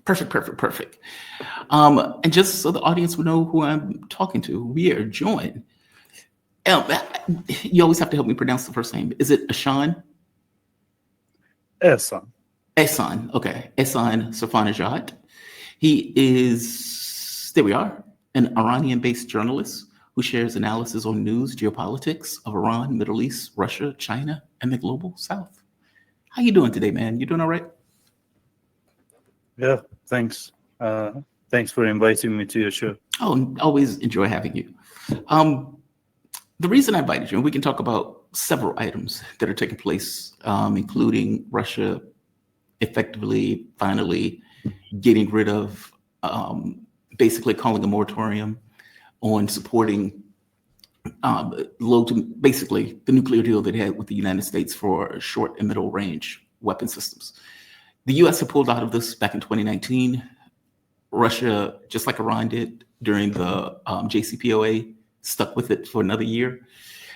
Perfect, perfect, perfect. And just so the audience will know who I'm talking to, we are joined. Um, you always have to help me pronounce the first name. Is it Ashan? Ehsan. Ehsan. Okay. Ehsan Safarnejad. He is, there we are, an Iranian-based journalist who shares analysis on news, geopolitics of Iran, Middle East, Russia, China, and the global South. How you doing today, man? You doing all right? Yeah, thanks. Thanks for inviting me to your show. Oh, always enjoy having you. The reason I invited you, and we can talk about several items that are taking place, including Russia effectively, finally getting rid of, basically calling a moratorium on supporting basically the nuclear deal that it had with the United States for short and middle range weapon systems. The US had pulled out of this back in 2019. Russia, just like Iran did during the JCPOA, stuck with it for another year.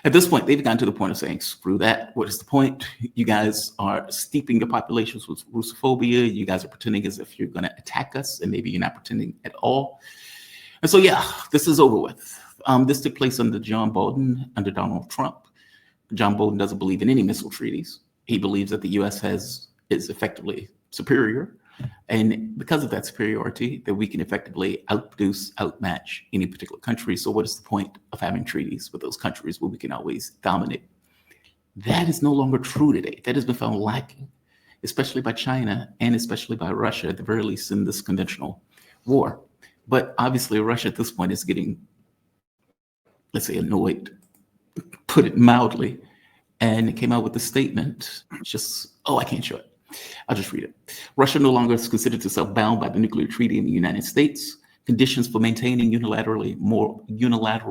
At this point, they've gotten to the point of saying, screw that. What is the point? You guys are steeping your populations with Russophobia. You guys are pretending as if you're going to attack us, and maybe you're not pretending at all. And so, yeah, this is over with. This took place under John Bolton, under Donald Trump. John Bolton doesn't believe in any missile treaties. He believes that the US is effectively superior. And because of that superiority, that we can effectively outproduce, outmatch any particular country. So what is the point of having treaties with those countries where we can always dominate? That is no longer true today. That has been found lacking, especially by China and especially by Russia, at the very least in this conventional war. But obviously Russia at this point is getting, let's say, annoyed, put it mildly, and it came out with a statement, just, oh, I can't show it. I'll just read it. Russia no longer is considered itself bound by the nuclear treaty in the United States. Conditions for maintaining unilateral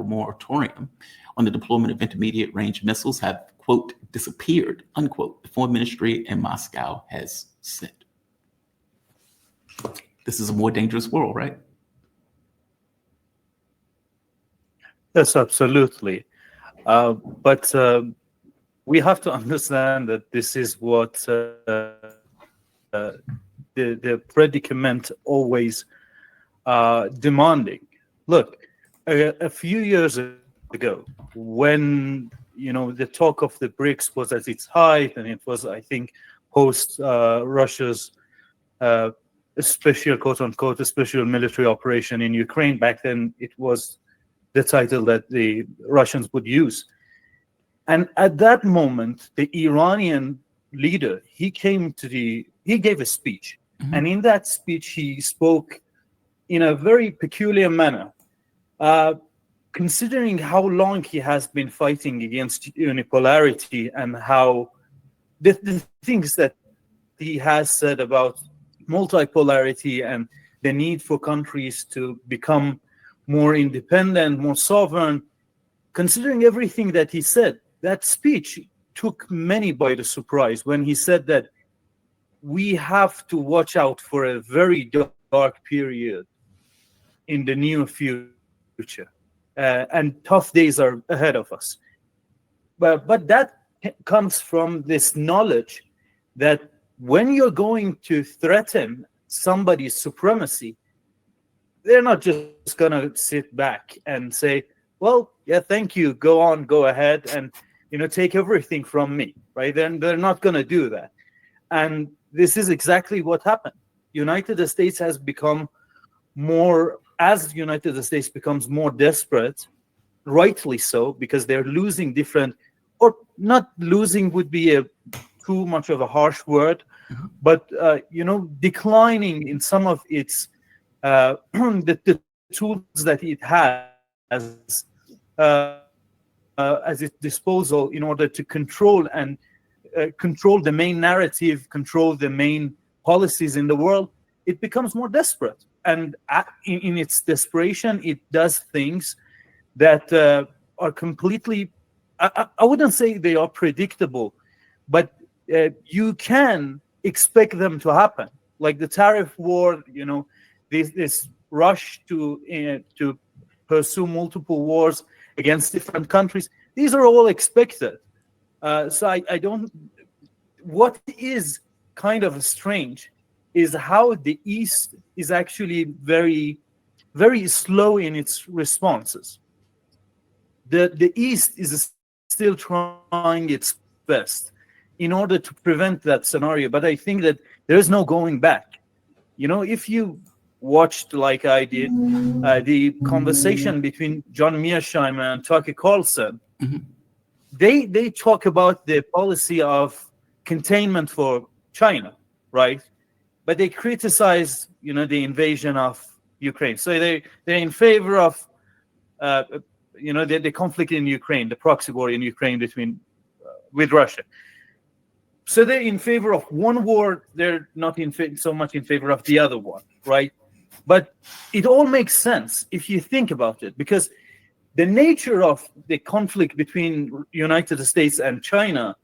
moratorium on the deployment of intermediate range missiles have, quote, disappeared, unquote, the foreign ministry in Moscow has said. This is a more dangerous world, right? Yes, absolutely. But we have to understand that this is what the predicament always demanding. Look, a few years ago, when the talk of the BRICS was at its height, and it was, I think, post Russia's special, quote unquote, a special military operation in Ukraine. Back then, it was the title that the Russians would use. And at that moment, the Iranian leader, he gave a speech. Mm-hmm. And in that speech, he spoke in a very peculiar manner, considering how long he has been fighting against unipolarity and how the things that he has said about multipolarity and the need for countries to become more independent, more sovereign. Considering everything that he said, that speech took many by the surprise when he said that we have to watch out for a very dark period in the near future, and tough days are ahead of us. But that comes from this knowledge that when you're going to threaten somebody's supremacy, they're not just going to sit back and say, well, yeah, thank you, go on, go ahead, and take everything from me, right? Then they're not going to do that. And this is exactly what happened. United States has become more, as the United States becomes more desperate, rightly so, because they're losing different, or not losing would be too much of a harsh word, but declining in some of its the tools that it has as its disposal in order to control and control the main narrative, control the main policies in the world, it becomes more desperate. And in its desperation, it does things that are completely, I wouldn't say they are predictable, but you can expect them to happen. Like the tariff war, this rush to pursue multiple wars against different countries. These are all expected. So I don't. What is kind of strange is how the East is actually very, very slow in its responses. The East is still trying its best in order to prevent that scenario. But I think that there is no going back. If you watched, like I did, the conversation between John Mearsheimer and Tucker Carlson, they talk about the policy of containment for China, right? But they criticize, the invasion of Ukraine. So they're in favor of, the conflict in Ukraine, the proxy war in Ukraine with Russia. So they're in favor of one war. They're not so much in favor of the other one, right? But it all makes sense if you think about it, because the nature of the conflict between United States and China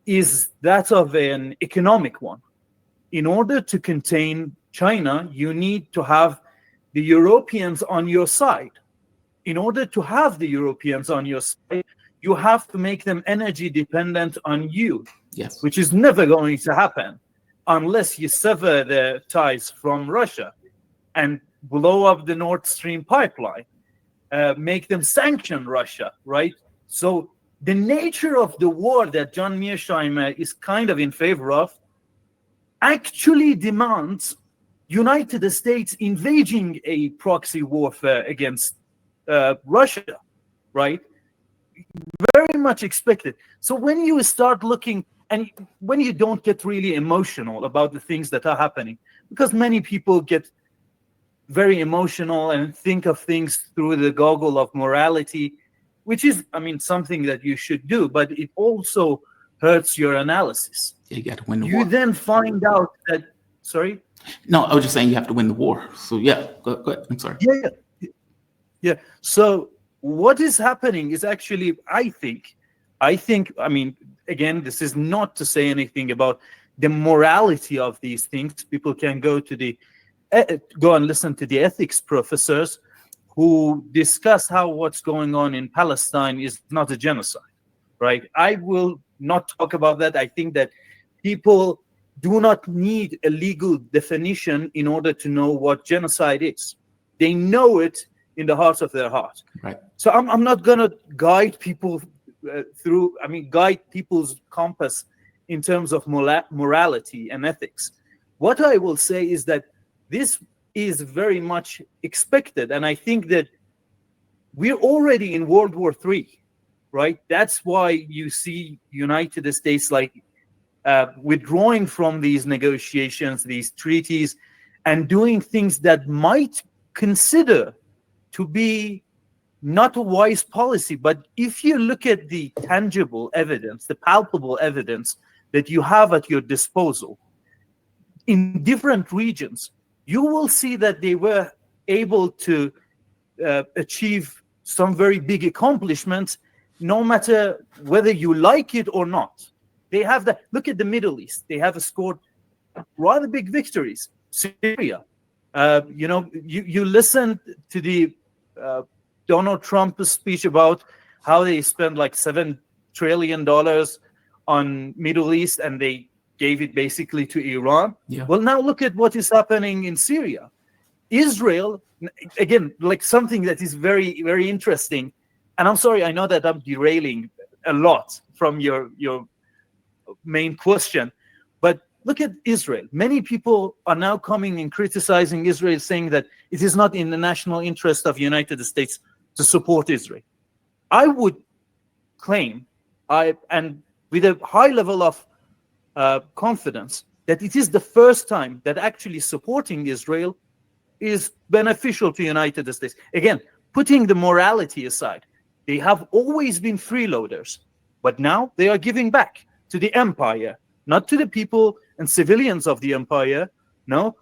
is that of an economic one. In order to contain China, you need to have the Europeans on your side. In order to have the Europeans on your side, you have to make them energy dependent on you. Yes. Which is never going to happen unless you sever the ties from Russia and blow up the Nord Stream pipeline, make them sanction Russia, right? So the nature of the war that John Mearsheimer is kind of in favor of actually demands United States invading a proxy warfare against Russia, right? Very much expected. So when you start looking, and when you don't get really emotional about the things that are happening, because many people get very emotional and think of things through the goggle of morality, which is, something that you should do, but it also hurts your analysis. You got to win the war. You then find out that, sorry? No, I was just saying you have to win the war. So yeah, go ahead. I'm sorry. Yeah. So what is happening is actually, I think, again, this is not to say anything about the morality of these things. People can go and listen to the ethics professors who discuss how what's going on in Palestine is not a genocide, right? I will not talk about that. I think that people do not need a legal definition in order to know what genocide is. They know it in the heart of their heart. Right. So I'm not going to guide people guide people's compass in terms of morality and ethics. What I will say is that this is very much expected. And I think that we're already in World War III, right? That's why you see United States withdrawing from these negotiations, these treaties, and doing things that might consider to be not a wise policy. But if you look at the tangible evidence, the palpable evidence that you have at your disposal in different regions, you will see that they were able to achieve some very big accomplishments, no matter whether you like it or not. They have that. Look at the Middle East. They have scored rather big victories. Syria. You listen to the Donald Trump speech about how they spent like $7 trillion on Middle East and they gave it basically to Iran. Yeah. Well, now look at what is happening in Syria. Israel, again, like something that is very, very interesting. And I'm sorry, I know that I'm derailing a lot from your main question, but look at Israel. Many people are now coming and criticizing Israel, saying that it is not in the national interest of the United States to support Israel. I would claim, and with a high level of confidence, that it is the first time that actually supporting Israel is beneficial to the United States. Again, putting the morality aside, they have always been freeloaders, but now they are giving back to the empire, not to the people and civilians of the empire, no,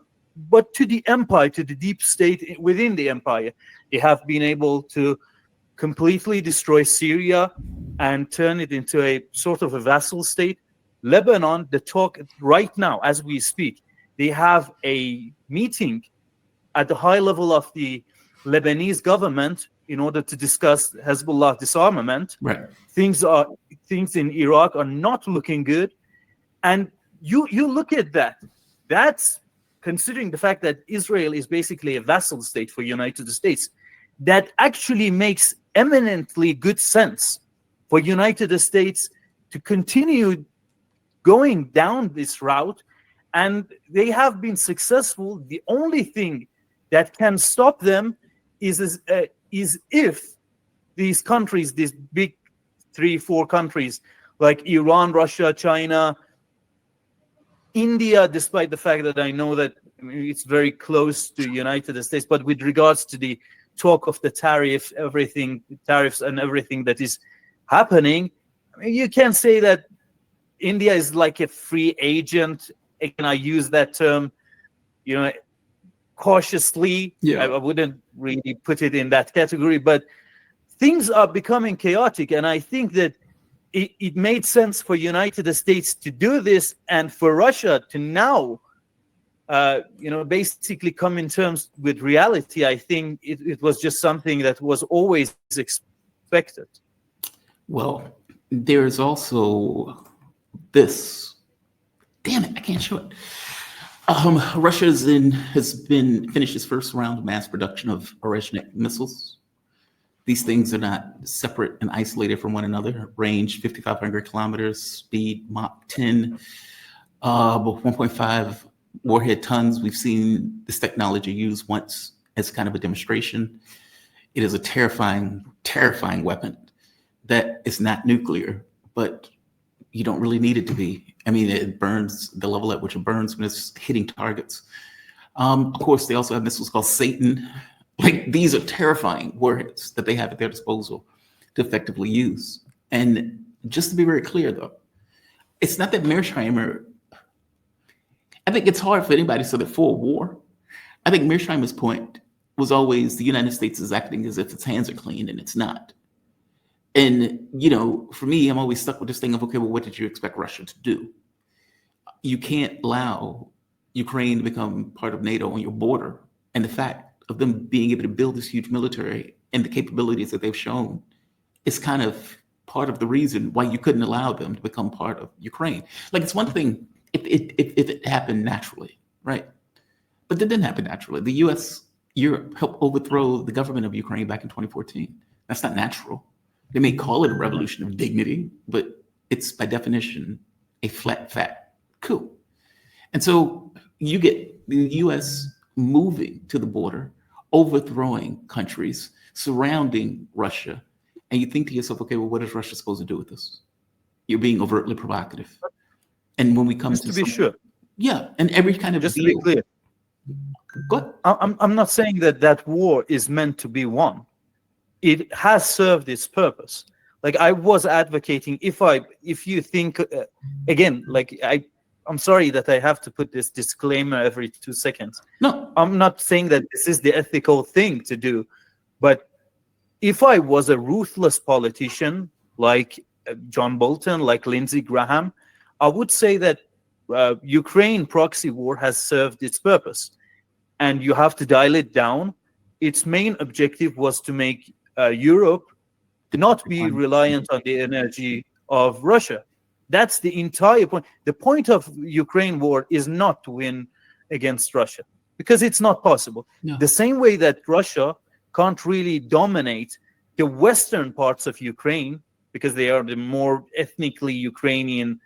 but to the empire, to the deep state within the empire. They have been able to completely destroy Syria and turn it into a sort of a vassal state. Lebanon, the talk right now, as we speak, they have a meeting at the high level of the Lebanese government in order to discuss Hezbollah disarmament. Right. Things in Iraq are not looking good. And you look at that. That's considering the fact that Israel is basically a vassal state for United States, that actually makes eminently good sense for United States to continue going down this route. And they have been successful. The only thing that can stop them is if these countries, these big 3-4 countries like Iran, Russia, China, India, despite the fact that I know that it's very close to United States, but with regards to the talk of the tariffs and everything that is happening, I mean, you can say that India is like a free agent. Again, I use that term, cautiously. Yeah. I wouldn't really put it in that category, but things are becoming chaotic, and I think that it made sense for United States to do this, and for Russia to now, basically come in terms with reality. I think it was just something that was always expected. Well, there's also this. Damn it, I can't show it. Russia has finished its first round of mass production of Oreshnik missiles. These things are not separate and isolated from one another. Range 5,500 kilometers, speed Mach 10, 1.5 warhead tons. We've seen this technology used once as kind of a demonstration. It is a terrifying, terrifying weapon that is not nuclear, but you don't really need it to be. I mean, it burns the level at which it burns when it's hitting targets. Of course, they also have missiles called Satan. Like, these are terrifying warheads that they have at their disposal to effectively use. And just to be very clear, though, it's not that Mearsheimer, I think it's hard for anybody to say that for a war. I think Mearsheimer's point was always the United States is acting as if its hands are clean, and it's not. And, for me, I'm always stuck with this thing of, okay, well, what did you expect Russia to do? You can't allow Ukraine to become part of NATO on your border. And the fact of them being able to build this huge military and the capabilities that they've shown is kind of part of the reason why you couldn't allow them to become part of Ukraine. Like, it's one thing if it happened naturally, right? But that didn't happen naturally. The US, Europe helped overthrow the government of Ukraine back in 2014. That's not natural. They may call it a revolution of dignity, but it's by definition a flat, fat coup. And so you get the US moving to the border, overthrowing countries, surrounding Russia, and you think to yourself, okay, well, what is Russia supposed to do with this? You're being overtly provocative. And when we come Just to be sure. Yeah, and every kind of just to be clear. Go ahead. I'm not saying that war is meant to be won. It has served its purpose. Like, I was advocating, if you think, again, like, I'm sorry that I have to put this disclaimer every 2 seconds. No, I'm not saying that this is the ethical thing to do, but if I was a ruthless politician like John Bolton, like Lindsey Graham, I would say that Ukraine proxy war has served its purpose, and you have to dial it down. Its main objective was to make Europe not be reliant on the energy of Russia. That's the entire point. The point of Ukraine war is not to win against Russia, because it's not possible. No. The same way that Russia can't really dominate the western parts of Ukraine, because they are the more ethnically Ukrainian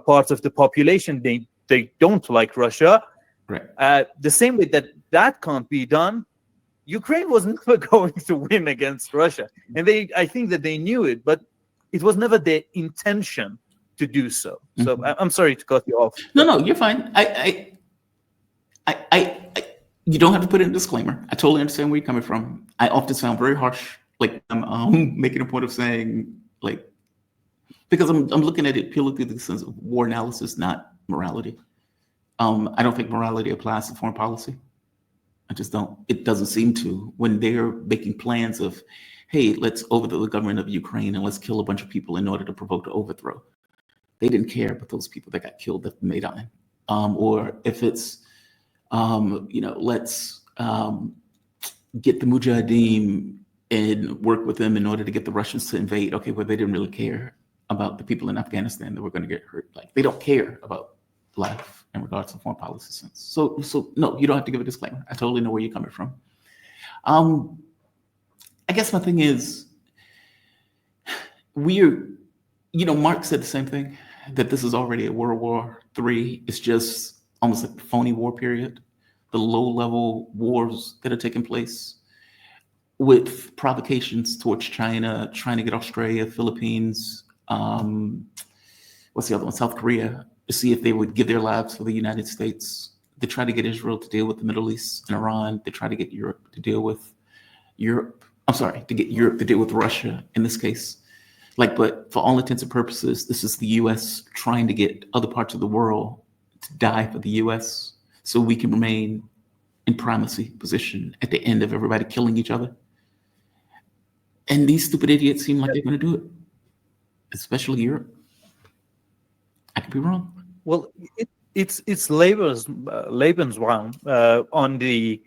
parts of the population. They don't like Russia. Right. The same way that can't be done, Ukraine was never going to win against Russia. And I think that they knew it, but it was never their intention to do so. So I'm sorry to cut you off. No, you're fine. You don't have to put in a disclaimer. I totally understand where you're coming from. I often sound very harsh. Like, I'm making a point of saying, like, because I'm looking at it purely through the sense of war analysis, not morality. I don't think morality applies to foreign policy. I just don't. It doesn't seem to. When they're making plans of, hey, let's overthrow the government of Ukraine and let's kill a bunch of people in order to provoke the overthrow. They didn't care about those people that got killed at Maidan. Or if it's, let's get the Mujahideen and work with them in order to get the Russians to invade. Okay, well, they didn't really care about the people in Afghanistan that were going to get hurt. Like, they don't care about life in regards to foreign policy sense. So no, you don't have to give a disclaimer. I totally know where you're coming from. I guess my thing is, Marx said the same thing, that this is already a World War III. It's just almost like the phony war period, the low-level wars that are taking place with provocations towards China, trying to get Australia, Philippines, what's the other one? South Korea, to see if they would give their lives for the United States. They try to get Israel to deal with the Middle East and Iran. They try to get Europe to deal with Russia in this case. But for all intents and purposes, this is the US trying to get other parts of the world to die for the US so we can remain in primacy position at the end of everybody killing each other. And these stupid idiots seem like they're going to do it, especially Europe. I could be wrong. Well, it's Lebensraum on the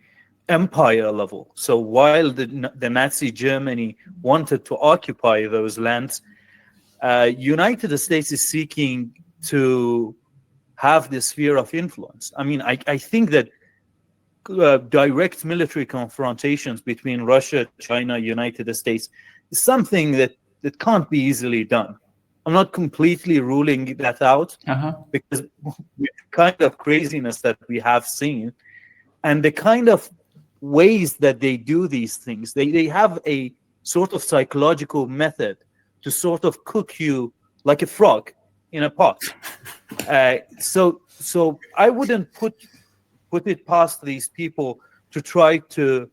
empire level. So while the Nazi Germany wanted to occupy those lands, United States is seeking to have this sphere of influence. I mean, I think that direct military confrontations between Russia, China, United States is something that can't be easily done. I'm not completely ruling that out because with the kind of craziness that we have seen and the kind of ways that they do these things, they have a sort of psychological method to sort of cook you like a frog in a pot. So I wouldn't put it past these people to try to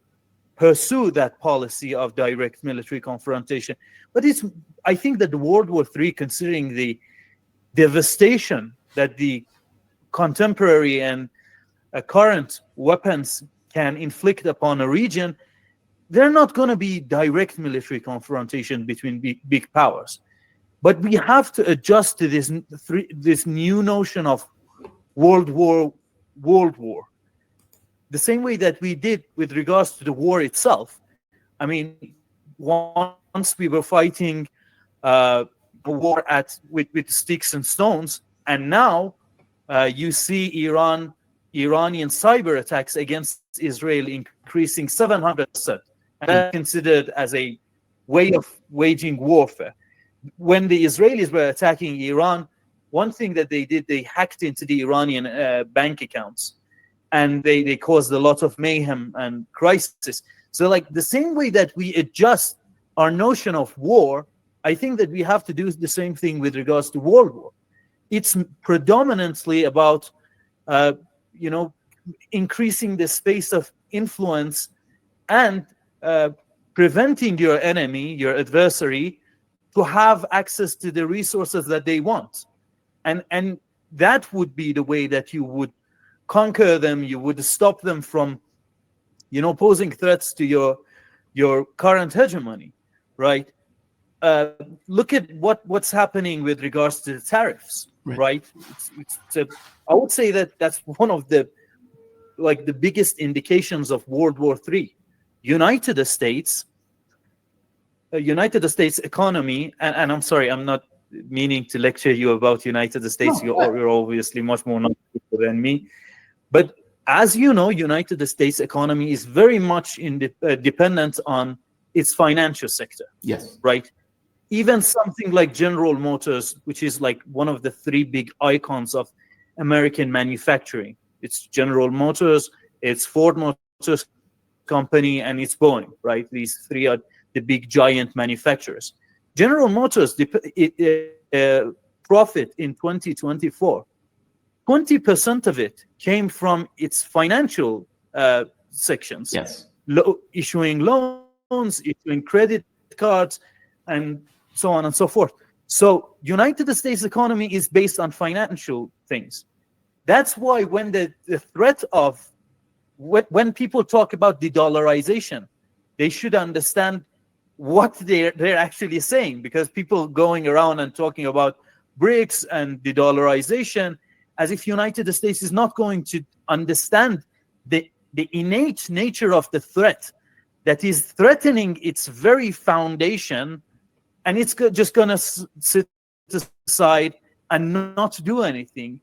pursue that policy of direct military confrontation. But I think that the World War III, considering the devastation that the contemporary and current weapons can inflict upon a region, they're not going to be direct military confrontation between big powers. But we have to adjust to this new notion of world war. The same way that we did with regards to the war itself. I mean, once we were fighting a war with sticks and stones, and now you see Iranian cyber attacks against Israel increasing 700%, and that's considered as a way of waging warfare. When the Israelis were attacking Iran, one thing that they did, they hacked into the Iranian bank accounts, and they caused a lot of mayhem and crisis. So the same way that we adjust our notion of war, I think that we have to do the same thing with regards to World War. It's predominantly about increasing the space of influence and preventing your enemy, your adversary, to have access to the resources that they want. And that would be the way that you would conquer them. You would stop them from, posing threats to your current hegemony, right? Look at what's happening with regards to the tariffs, right? I would say that that's one of the biggest indications of World War III. United States economy, and I'm sorry, I'm not meaning to lecture you about United States. No, you're obviously much more knowledgeable than me. But as you know, United States economy is very much dependent on its financial sector. Yes. Right? Even something like General Motors, which is one of the three big icons of American manufacturing. It's General Motors, it's Ford Motors Company, and it's Boeing, right? These three are the big giant manufacturers. General Motors profit in 2024, 20% of it came from its financial sections. Yes. Issuing loans, issuing credit cards, and so on and so forth. So United States economy is based on financial things. That's why when the threat of when people talk about de-dollarization, they should understand what they're actually saying, because people going around and talking about BRICS and de-dollarization as if United States is not going to understand the innate nature of the threat that is threatening its very foundation, and it's just going to sit aside and not do anything.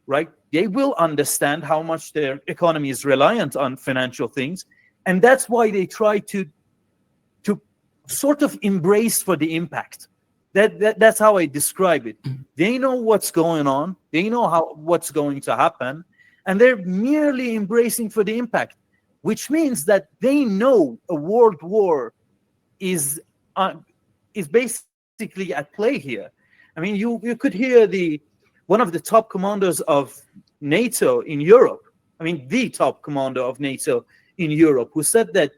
right? They will understand how much their economy is reliant on financial things, and that's why they try to sort of embrace for the impact. That's how I describe it. They know what's going on, they know what's going to happen, and they're merely embracing for the impact, which means that they know a world war is basically at play here. I mean, you could hear one of the top commanders of NATO in Europe, I mean, the top commander of NATO in Europe, who said that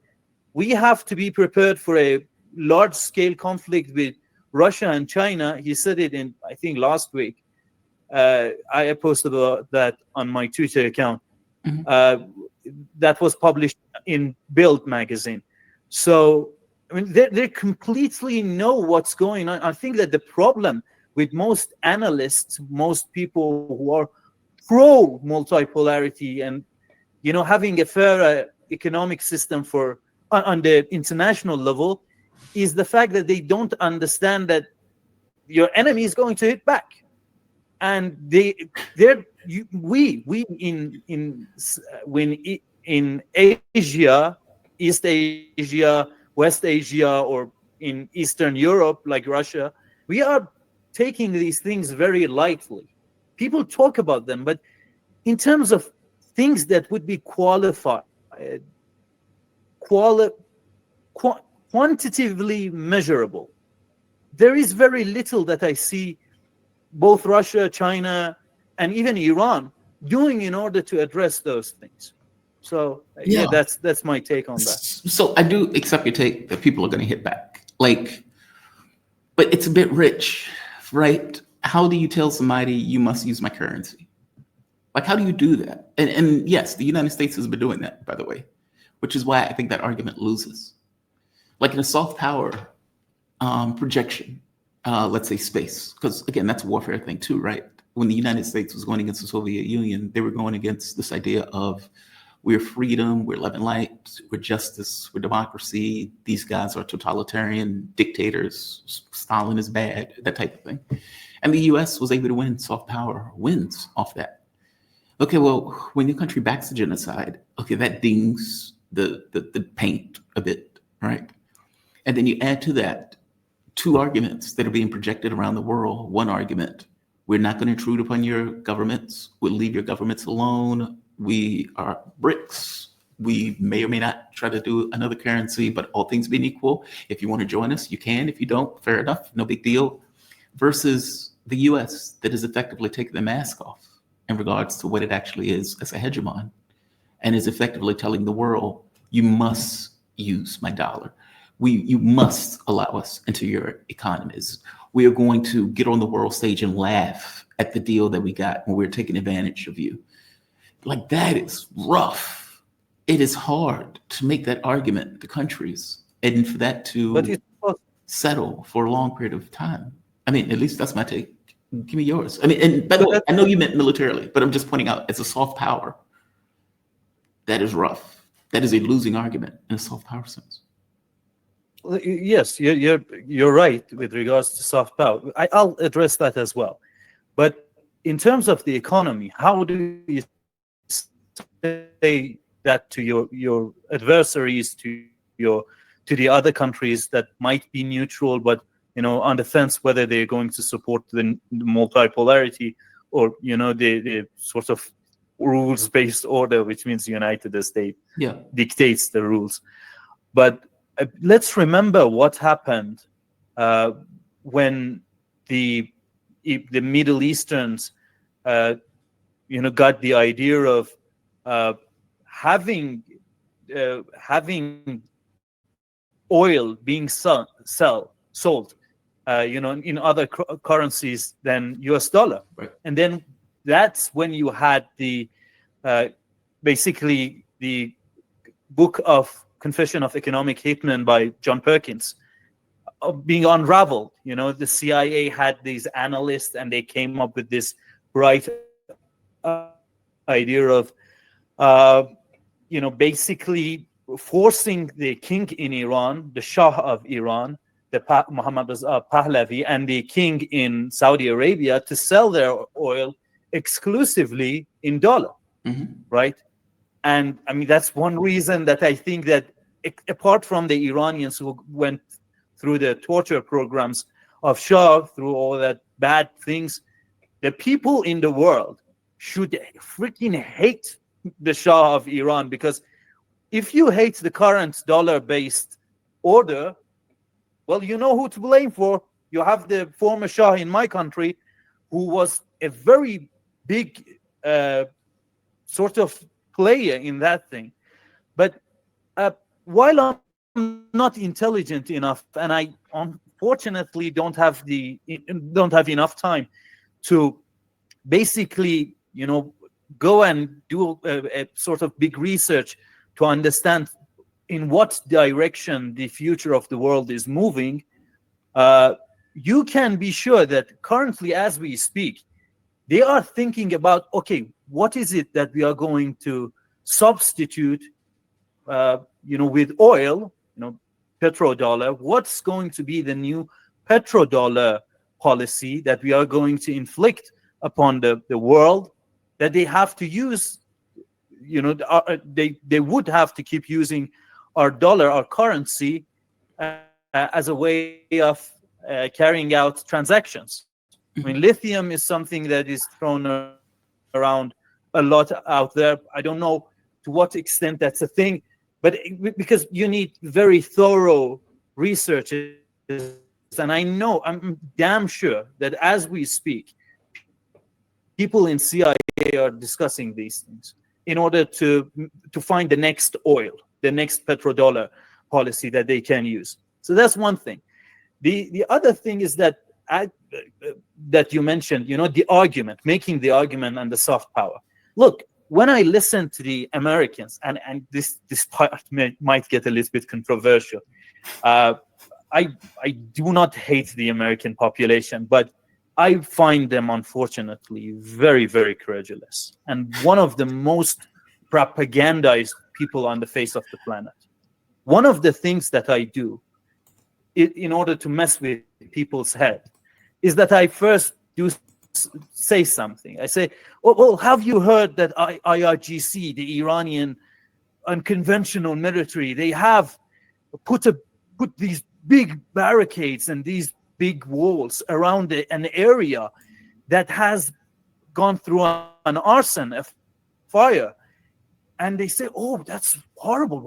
we have to be prepared for a large-scale conflict with Russia and China. He said it in, I think, last week. I posted that on my Twitter account. That was published in Bild magazine. So, I mean, they completely know what's going on. I think that the problem with most analysts, most people who are pro multipolarity and, you know, having a fair economic system on the international level, is the fact that they don't understand that your enemy is going to hit back, and in Asia, East Asia, West Asia, or in Eastern Europe, like Russia, we are taking these things very lightly. People talk about them, but in terms of things that would be quantitatively measurable, there is very little that I see both Russia, China, and even Iran doing in order to address those things. So yeah, that's my take on that. So I do accept your take that people are going to hit back, but it's a bit rich, right? How do you tell somebody you must use my currency? Like, how do you do that? And yes, the United States has been doing that, by the way, which is why I think that argument loses. Like in a soft power projection, let's say space, because again, that's a warfare thing too, right? When the United States was going against the Soviet Union, they were going against this idea of we're freedom, we're love and light, we're justice, we're democracy. These guys are totalitarian dictators. Stalin is bad, that type of thing. And the US was able to win soft power wins off that. Okay, well, when your country backs the genocide, okay, that dings the paint a bit, right? And then you add to that two arguments that are being projected around the world. One argument, we're not going to intrude upon your governments. We'll leave your governments alone. We are BRICS. We may or may not try to do another currency, but all things being equal, if you want to join us, you can. If you don't, fair enough, no big deal. Versus the US that is effectively taking the mask off in regards to what it actually is as a hegemon, and is effectively telling the world, you must use my dollar. You must allow us into your economies. We are going to get on the world stage and laugh at the deal that we got when we were taking advantage of you. Like, that is rough. It is hard to make that argument to countries and for that to settle for a long period of time. I mean, at least that's my take. Give me yours. I mean, and by the way, I know you meant militarily, but I'm just pointing out as a soft power, that is rough. That is a losing argument in a soft power sense. Yes, you're right with regards to soft power. I'll address that as well. But in terms of the economy, how do you say that to your adversaries, to the other countries that might be neutral, but on the fence whether they're going to support the multipolarity or the sort of rules-based order, which means the United States dictates the rules. But let's remember what happened when the Middle Easterns, got the idea of having oil being sold, in other currencies than US dollar. Right. And then that's when you had basically the book of Confession of Economic Hitman by John Perkins being unraveled. The CIA had these analysts and they came up with this bright idea of, basically forcing the king in Iran, the Shah of Iran, the Muhammad Pahlavi, and the king in Saudi Arabia to sell their oil exclusively in dollar, right? And I mean, that's one reason that I think that apart from the Iranians who went through the torture programs of Shah, through all that bad things, the people in the world should freaking hate the Shah of Iran, because if you hate the current dollar-based order, well, you know who to blame for. You have the former Shah in my country, who was a very big sort of player in that thing. But while I'm not intelligent enough, and I unfortunately don't have enough time to basically, go and do a sort of big research to understand in what direction the future of the world is moving, you can be sure that currently, as we speak, they are thinking about, okay, what is it that we are going to substitute, with oil, petrodollar? What's going to be the new petrodollar policy that we are going to inflict upon the world, that they have to use, they would have to keep using our dollar, our currency, as a way of carrying out transactions. I mean, lithium is something that is thrown around a lot out there. I don't know to what extent that's a thing, but because you need very thorough researches, and I'm damn sure that as we speak, people in CIA are discussing these things in order to find the next oil, the next petrodollar policy that they can use. So that's one thing. The other thing is that that you mentioned, the argument, making the argument and the soft power. Look, when I listen to the Americans, and this part might get a little bit controversial, I do not hate the American population, but I find them, unfortunately, very, very credulous, and one of the most propagandized people on the face of the planet. One of the things that I do in order to mess with people's head is that I first do say something. I say, well, have you heard that IRGC, the Iranian unconventional military, they have put these big barricades and these big walls around an area that has gone through an arson, a fire. And they say, oh, that's horrible,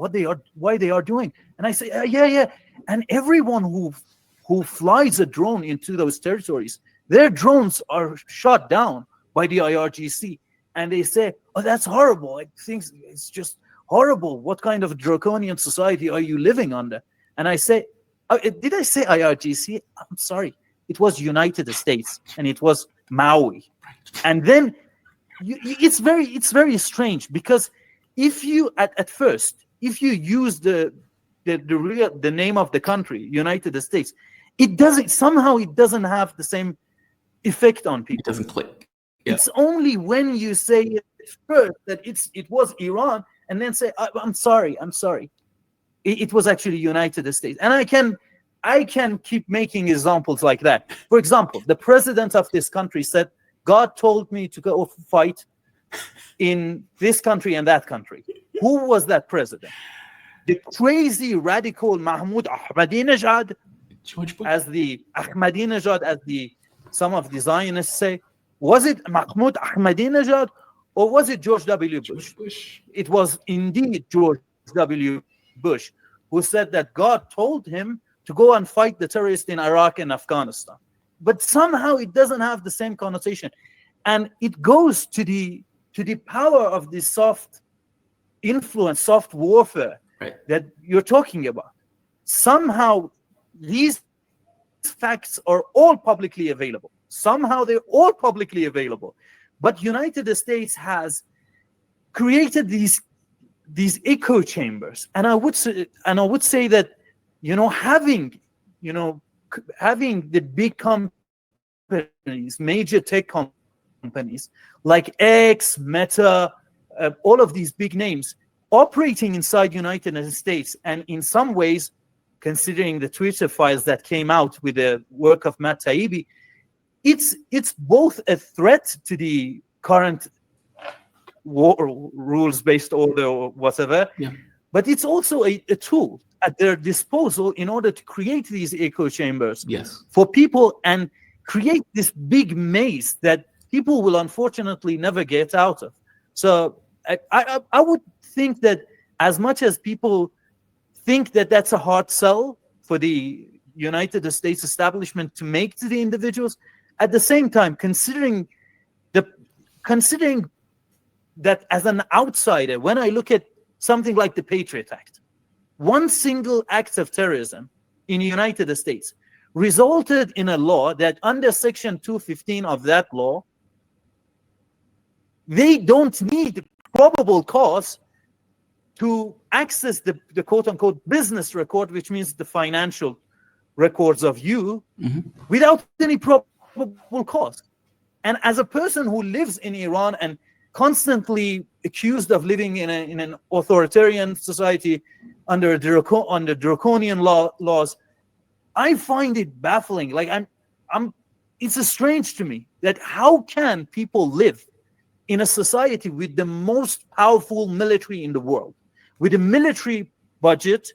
why they are doing. And I say, yeah. And everyone who flies a drone into those territories, their drones are shot down by the IRGC. And they say, oh, that's horrible. It's just horrible. What kind of draconian society are you living under? And I say, did I say IRGC? I'm sorry. It was United States, and it was Maui. And then it's very strange, because if you at first, if you use the name of the country, United States, it doesn't have the same effect on people. It doesn't click. Yeah. It's only when you say it first that it was Iran, and then say, I'm sorry. It was actually United States. And I can keep making examples like that. For example, the president of this country said, God told me to go fight in this country and that country. Who was that president? The crazy radical Mahmoud Ahmadinejad, as some of the Zionists say. Was it Mahmoud Ahmadinejad, or was it George W. Bush? It was indeed George W. Bush, who said that God told him to go and fight the terrorists in Iraq and Afghanistan. But somehow it doesn't have the same connotation. And it goes to the power of the soft influence, soft warfare, right, that you're talking about. Somehow these facts are all publicly available. Somehow they're all publicly available. But United States has created these echo chambers. And I would say that, having the big companies, major tech companies like X, Meta, all of these big names operating inside United States, and in some ways, considering the Twitter files that came out with the work of Matt Taibbi, it's both a threat to the current war rules-based order or whatever. Yeah. But it's also a tool at their disposal in order to create these echo chambers Yes. for people and create this big maze that people will unfortunately never get out of. So I would think that as much as people think that that's a hard sell for the United States establishment to make to the individuals, at the same time, considering that as an outsider, when I look at something like the Patriot Act, one single act of terrorism in the United States resulted in a law that under Section 215 of that law, they don't need probable cause to access the quote-unquote business record, which means the financial records of you, without any probable cause. And as a person who lives in Iran and constantly accused of living in an authoritarian society under draconian laws, I find it baffling. Like it's strange to me that how can people live in a society with the most powerful military in the world, with a military budget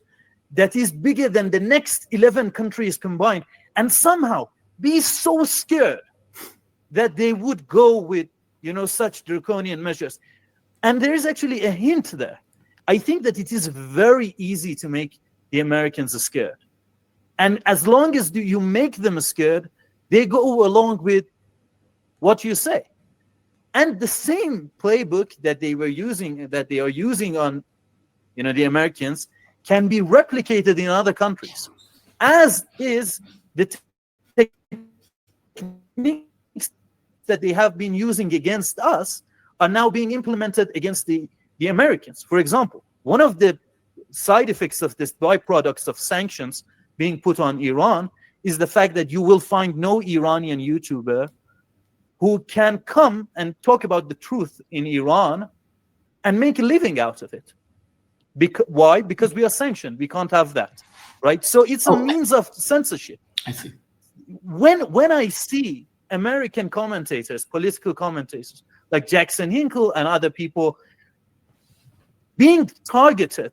that is bigger than the next 11 countries combined, and somehow be so scared that they would go with, such draconian measures. And there is actually a hint there. I think that it is very easy to make the Americans scared. And as long as you make them scared, they go along with what you say. And the same playbook that they are using on, the Americans, can be replicated in other countries, as is the techniques that they have been using against us are now being implemented against the Americans. For example, one of the side effects of this byproducts of sanctions being put on Iran is the fact that you will find no Iranian YouTuber who can come and talk about the truth in Iran and make a living out of it. Why? Because we are sanctioned. We can't have that, right? So it's a means of censorship. I see. When I see American commentators, political commentators like Jackson Hinkle and other people being targeted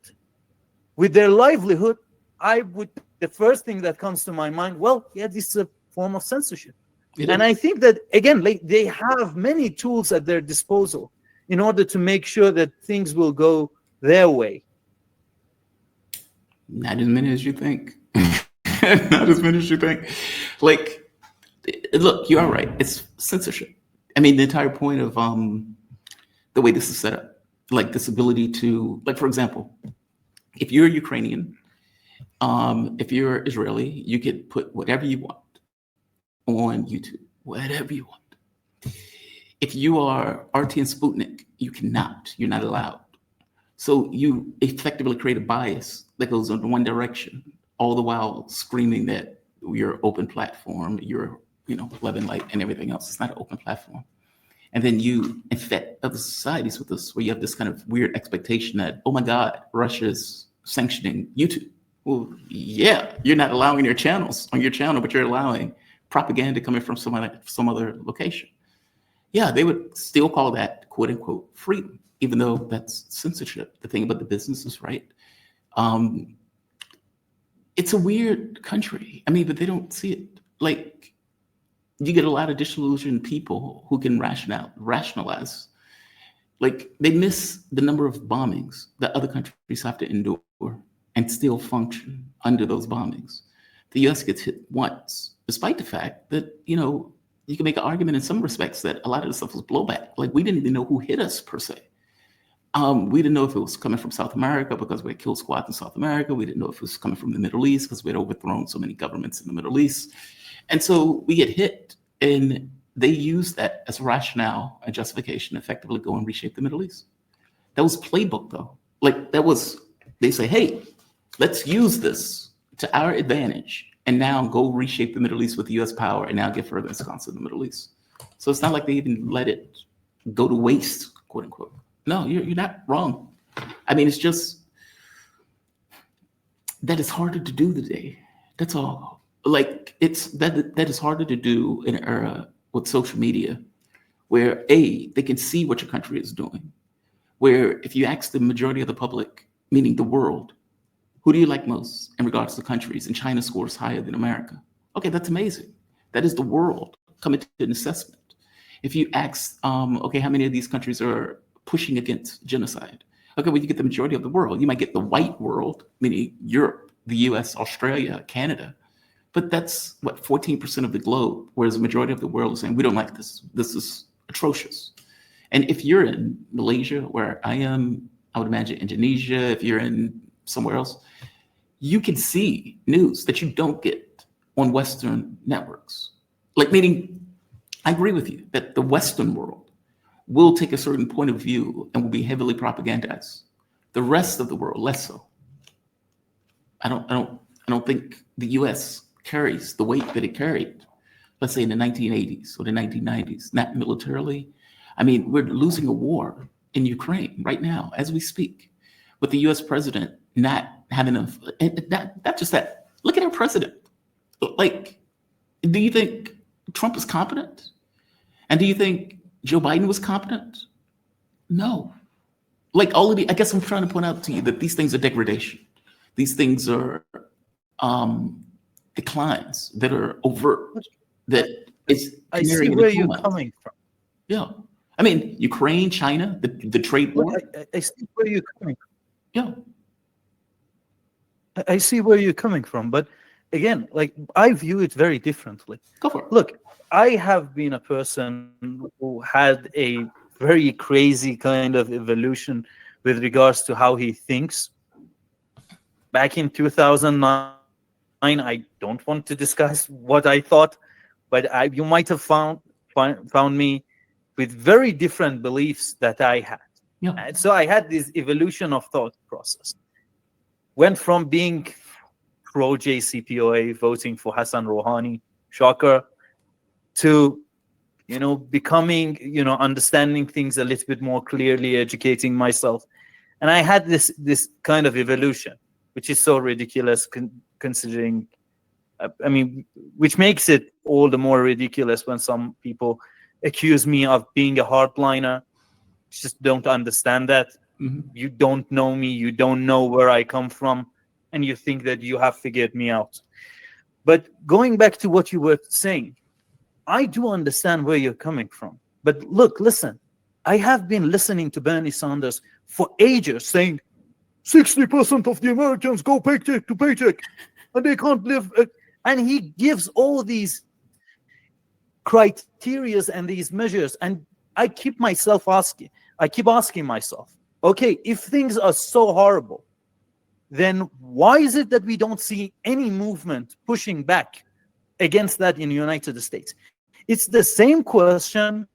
with their livelihood, the first thing that comes to my mind, this is a form of censorship. And I think that, again, they have many tools at their disposal in order to make sure that things will go their way. Not as many as you think. Not as many as you think. Look, you are right. It's censorship. I mean, the entire point of the way this is set up, this ability to, for example, if you're Ukrainian, if you're Israeli, you can put whatever you want on YouTube, whatever you want. If you are RT and Sputnik, you cannot. You're not allowed. So you effectively create a bias that goes in one direction, all the while screaming that you're open platform, you're love and light and everything else. It's not an open platform. And then you infect other societies with this, where you have this kind of weird expectation that, oh my God, Russia's sanctioning YouTube. Well, yeah, you're not allowing your channels on your channel, but you're allowing propaganda coming from some other location. Yeah, they would still call that quote unquote freedom, even though that's censorship. The thing about the business is right. It's a weird country. I mean, but they don't see it. You get a lot of disillusioned people who can rationalize. They miss the number of bombings that other countries have to endure and still function under those bombings. The US gets hit once, despite the fact that, you can make an argument in some respects that a lot of the stuff was blowback. We didn't even know who hit us per se. We didn't know if it was coming from South America because we had kill squads in South America. We didn't know if it was coming from the Middle East because we had overthrown so many governments in the Middle East. And so we get hit, and they use that as a rationale and justification, effectively go and reshape the Middle East. That was playbook, though. They say, hey, let's use this to our advantage and now go reshape the Middle East with US power and now get further ensconced in the Middle East. So it's not like they even let it go to waste, quote unquote. No, you're not wrong. I mean, it's just that it's harder to do today. That's all. It's that is harder to do in an era with social media, where A, they can see what your country is doing, where if you ask the majority of the public, meaning the world, who do you like most in regards to countries? And China scores higher than America. Okay, that's amazing. That is the world coming to an assessment. If you ask, okay, how many of these countries are pushing against genocide? Okay, well, you get the majority of the world. You might get the white world, meaning Europe, the US, Australia, Canada. But that's what, 14% of the globe, whereas the majority of the world is saying, we don't like this. This is atrocious. And if you're in Malaysia, where I am, I would imagine Indonesia, if you're in somewhere else, you can see news that you don't get on Western networks. Like, meaning, I agree with you that the Western world will take a certain point of view and will be heavily propagandized. The rest of the world, less so. I don't think the US carries the weight that it carried, let's say in the 1980s or the 1990s, not militarily. I mean, we're losing a war in Ukraine right now as we speak, with the US president not having enough, and not just that, look at our president. Like, do you think Trump is competent? And do you think Joe Biden was competent? No. Like, all of the, I guess I'm trying to point out to you that these things are degradation. These things are declines that are overt, that is. I see where you're coming from. Yeah. I mean, Ukraine, China, the trade war. I see where you're coming from. Yeah. I see where you're coming from. But again, like, I view it very differently. Go for it. Look, I have been a person who had a very crazy kind of evolution with regards to how he thinks. Back in 2009, I don't want to discuss what I thought, but you might have found me with very different beliefs that I had. Yeah. And so I had this evolution of thought process. Went from being pro JCPOA, voting for Hassan Rouhani, shocker, to becoming, understanding things a little bit more clearly, educating myself. And I had this kind of evolution, which is so ridiculous considering, which makes it all the more ridiculous when some people accuse me of being a hardliner. Just don't understand that. Mm-hmm. You don't know me, you don't know where I come from, and you think that you have figured me out. But going back to what you were saying, I do understand where you're coming from. But look, listen, I have been listening to Bernie Sanders for ages saying 60% of the Americans go paycheck to paycheck and they can't live. And he gives all these criterias and these measures. And I keep asking myself, okay, if things are so horrible, then why is it that we don't see any movement pushing back against that in the United States? It's the same question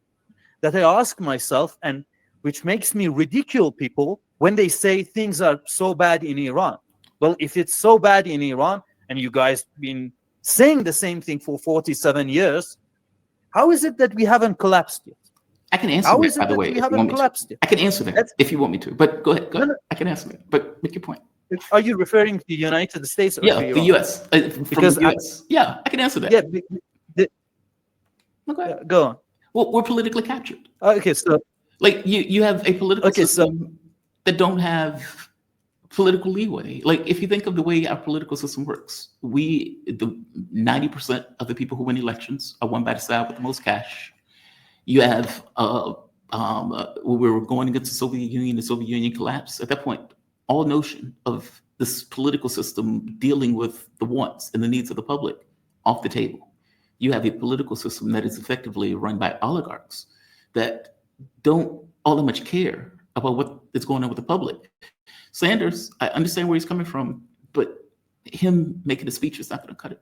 that I ask myself, and which makes me ridicule people when they say things are so bad in Iran. Well, if it's so bad in Iran, and you guys been saying the same thing for 47 years, how is it that we haven't collapsed yet? I can answer How that, is it by the that way. we haven't collapsed yet? I can answer that if you want me to, but go ahead. No. I can answer that, but make your point. Are you referring to the United States or to the Iran? U.S. Because the U.S. Yeah, I can answer that. Yeah, go ahead. Go on. Well, we're politically captured. Okay, so like you have a political system that don't have political leeway. Like, if you think of the way our political system works, the 90% of the people who win elections are won by the side with the most cash. You have when we were going against the Soviet Union collapsed. At that point, all notion of this political system dealing with the wants and the needs of the public off the table. You have a political system that is effectively run by oligarchs that don't all that much care about what is going on with the public. Sanders, I understand where he's coming from, but him making a speech is not going to cut it.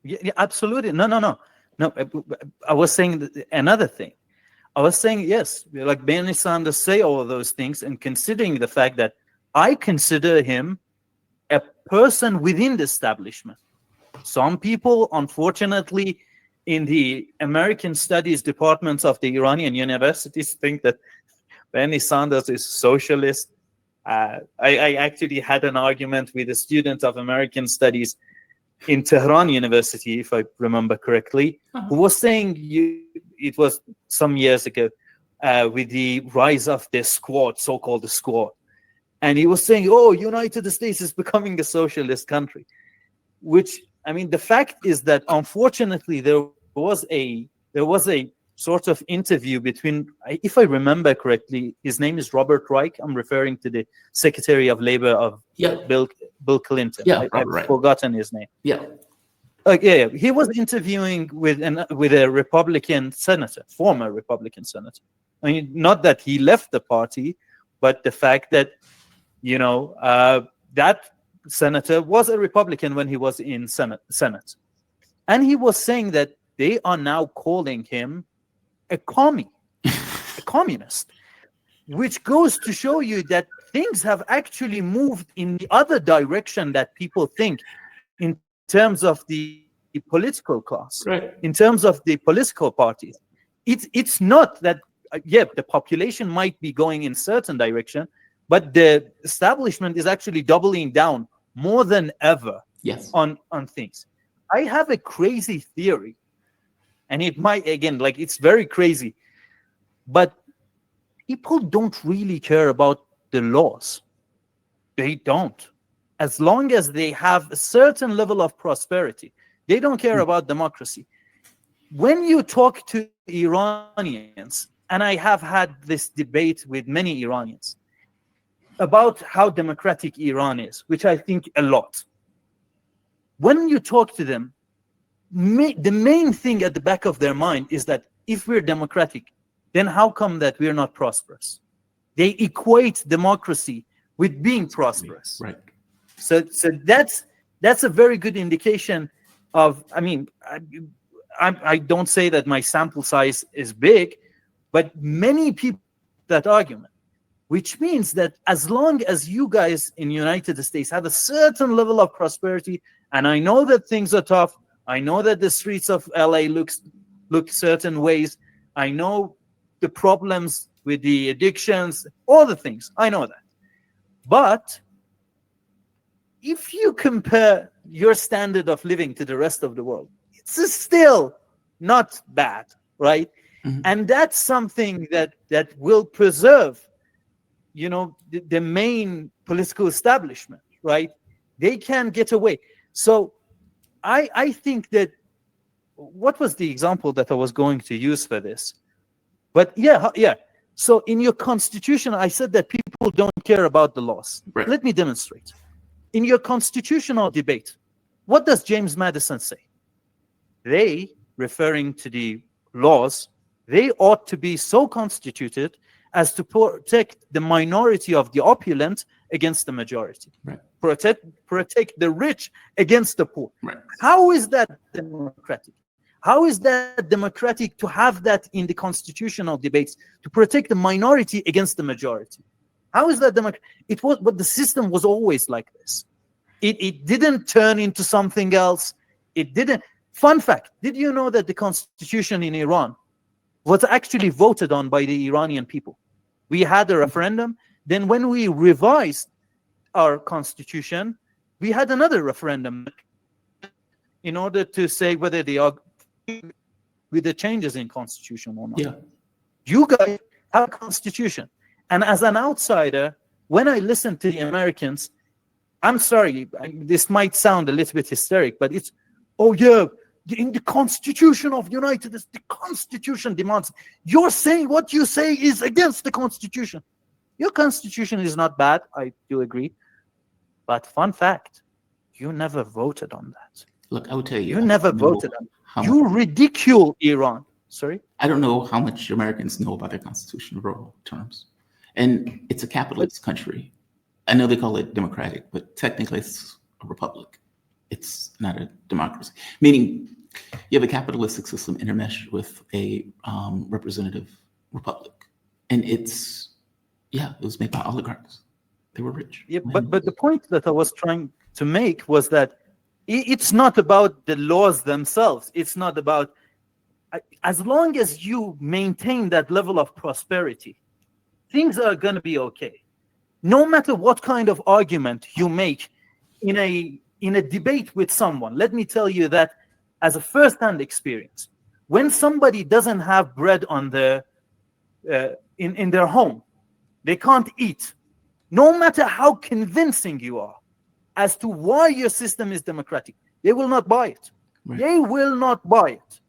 Yeah, absolutely. No. I was saying another thing. I was saying, yes, like Bernie Sanders say all of those things, and considering the fact that I consider him a person within the establishment. Some people, unfortunately, in the American studies departments of the Iranian universities think that Bernie Sanders is socialist. I actually had an argument with a student of American studies in Tehran University, if I remember correctly, who was saying it was some years ago, with the rise of the Squad, so-called the Squad. And he was saying, oh, United States is becoming a socialist country. Which, I mean, the fact is that unfortunately there was a sort of interview between, if I remember correctly, his name is Robert Reich. I'm referring to the Secretary of Labor of Bill Clinton. I've forgotten his name. He was interviewing with a Republican senator, former Republican senator. I mean, not that he left the party, but the fact that, that senator was a Republican when he was in Senate. And he was saying that they are now calling him a communist, which goes to show you that things have actually moved in the other direction that people think in terms of the political class, in terms of the political parties. It's not that, the population might be going in certain direction, but the establishment is actually doubling down more than ever on things. I have a crazy theory, and it might, again, like, it's very crazy, but people don't really care about the laws. They don't. As long as they have a certain level of prosperity, they don't care about democracy. When you talk to Iranians, and I have had this debate with many Iranians about how democratic Iran is, which I think a lot. When you talk to them, the main thing at the back of their mind is that if we're democratic, then how come that we're not prosperous? They equate democracy with being prosperous. Right. So that's a very good indication of, I mean, I don't say that my sample size is big, but many people that argument, which means that as long as you guys in the United States have a certain level of prosperity, and I know that things are tough, I know that the streets of LA look certain ways, I know the problems with the addictions, all the things, I know that. But if you compare your standard of living to the rest of the world, it's still not bad, right? Mm-hmm. And that's something that will preserve, the main political establishment, right? They can get away. So I think that, what was the example that I was going to use for this? But yeah. So in your constitution, I said that people don't care about the laws. Right. Let me demonstrate. In your constitutional debate, what does James Madison say? They, referring to the laws, they ought to be so constituted as to protect the minority of the opulent against the majority. Right. Protect the rich against the poor. Right. How is that democratic? How is that democratic to have that in the constitutional debates, to protect the minority against the majority? How is that democratic? It was, but the system was always like this. It didn't turn into something else. It didn't. Fun fact, did you know that the constitution in Iran was actually voted on by the Iranian people? We had a referendum. Then when we revised our constitution, we had another referendum in order to say whether they are with the changes in constitution or not. Yeah. You guys have a constitution. And as an outsider, when I listen to the Americans, I'm sorry, this might sound a little bit hysteric, but it's, oh yeah, in the Constitution of the United States, the Constitution demands. You're saying what you say is against the Constitution. Your Constitution is not bad, I do agree. But fun fact, you never voted on that. Look, I will tell you. You never voted on it. You ridicule Iran. Sorry? I don't know how much Americans know about their Constitution in real terms. And it's a capitalist country. I know they call it democratic, but technically it's a republic. It's not a democracy. Meaning you have a capitalistic system intermeshed with a representative republic. And it was made by oligarchs. They were rich. Yeah, but the point that I was trying to make was that it's not about the laws themselves. It's not about, as long as you maintain that level of prosperity, things are going to be okay. No matter what kind of argument you make in a debate with someone. Let me tell you that as a first-hand experience. When somebody doesn't have bread on the in their home, they can't eat, no matter how convincing you are as to why your system is democratic, they will not buy it. Right. They will not buy it.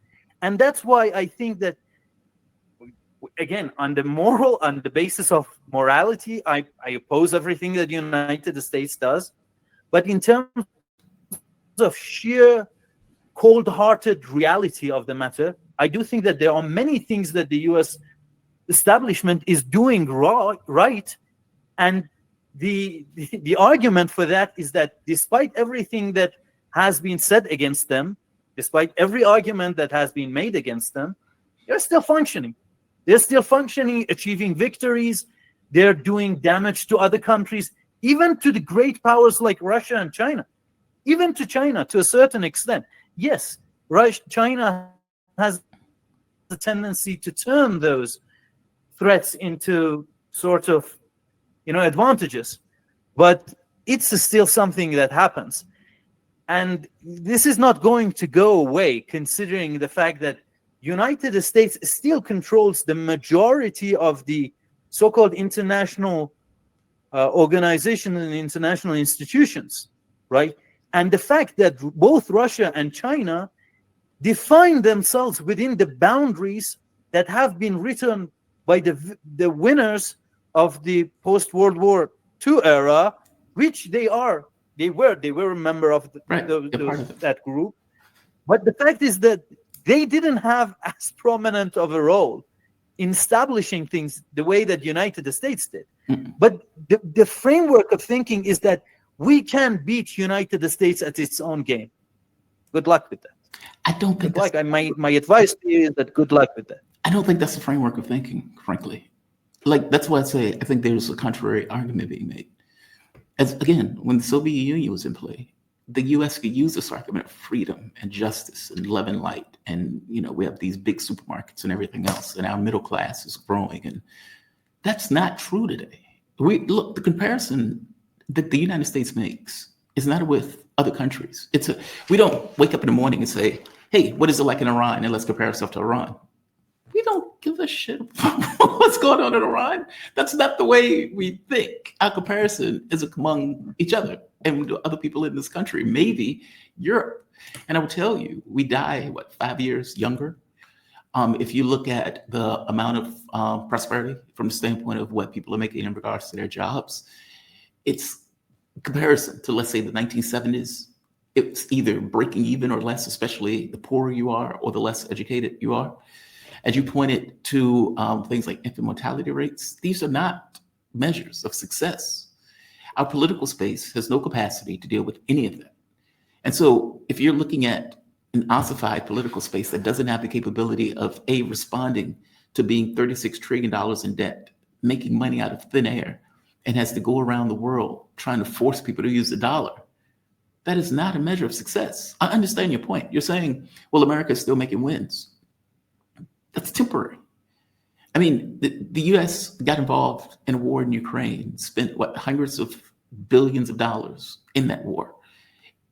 And that's why I think that, again, on the basis of morality, I oppose everything that the United States does. But in terms of sheer cold-hearted reality of the matter, I do think that there are many things that the US establishment is doing right. And the argument for that is that despite everything that has been said against them, despite every argument that has been made against them, they're still functioning. They're still functioning, achieving victories. They're doing damage to other countries, even to the great powers like Russia and China, even to China to a certain extent. Yes, China has the tendency to turn those threats into sort of, advantages, but it's still something that happens. And this is not going to go away, considering the fact that United States still controls the majority of the so-called international organization and international institutions, right? And the fact that both Russia and China define themselves within the boundaries that have been written by the winners of the post-World War II era, which they were a member of that group. But the fact is that they didn't have as prominent of a role in establishing things the way that the United States did. But the framework of thinking is that we can beat United States at its own game. Good luck with that. I don't think my advice to you is that good luck with that. I don't think that's the framework of thinking, frankly. Like, that's why I say I think there's a contrary argument being made. As again, when the Soviet Union was in play, the U.S. could use this argument of freedom and justice and love and light, and we have these big supermarkets and everything else, and our middle class is growing, and that's not true today. The comparison that the United States makes is not with other countries. We don't wake up in the morning and say, "Hey, what is it like in Iran?" and let's compare ourselves to Iran. We don't give a shit about what's going on in Iran. That's not the way we think. Our comparison is among each other and other people in this country, maybe Europe. And I will tell you, we die, 5 years younger? If you look at the amount of prosperity from the standpoint of what people are making in regards to their jobs, it's comparison to, let's say, the 1970s. It's either breaking even or less, especially the poorer you are or the less educated you are. As you pointed to things like infant mortality rates, these are not measures of success. Our political space has no capacity to deal with any of that. And so if you're looking at an ossified political space that doesn't have the capability of responding to being $36 trillion in debt, making money out of thin air, and has to go around the world trying to force people to use the dollar, that is not a measure of success. I understand your point. You're saying, well, America is still making wins. That's temporary. I mean, the U.S. got involved in a war in Ukraine, spent hundreds of billions of dollars in that war.